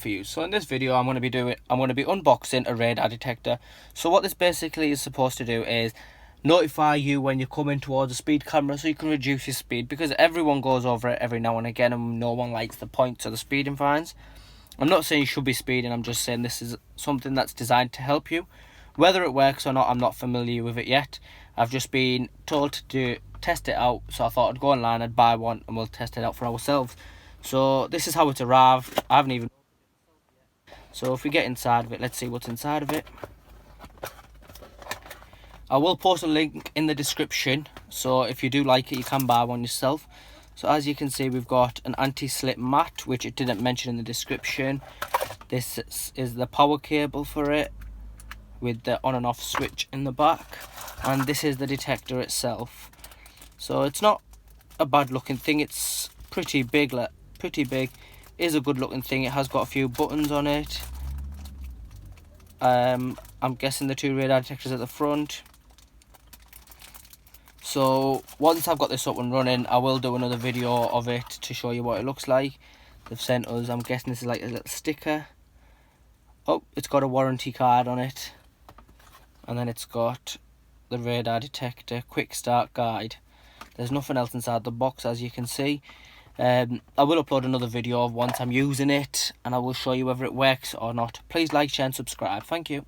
for you. So in this video I'm going to be unboxing a radar detector. So what this basically is supposed to do is notify you when you're coming towards a speed camera so you can reduce your speed, because everyone goes over it every now and again and no one likes the points or the speeding fines. I'm not saying you should be speeding, I'm just saying this is something that's designed to help you. Whether it works or not, I'm not familiar with it yet. I've just been told to test it out, so I thought I'd go online and buy one and we'll test it out for ourselves. So this is how it's arrived. I haven't even... So if we get inside of it, let's see what's inside of it. I will post a link in the description, so if you do like it, you can buy one yourself. So as you can see, we've got an anti-slip mat, which it didn't mention in the description. This is the power cable for it, with the on and off switch in the back. And this is the detector itself. So it's not a bad looking thing, it's pretty big. It is a good looking thing. It has got a few buttons on it. I'm guessing the 2 radar detectors at the front. So once I've got this up and running, I will do another video of it to show you what it looks like. They've sent us, I'm guessing this is like a little sticker. Oh, it's got a warranty card on it. And then it's got the radar detector quick start guide. There's nothing else inside the box, as you can see. I will upload another video of once I'm using it, and I will show you whether it works or not. Please like, share and subscribe. Thank you.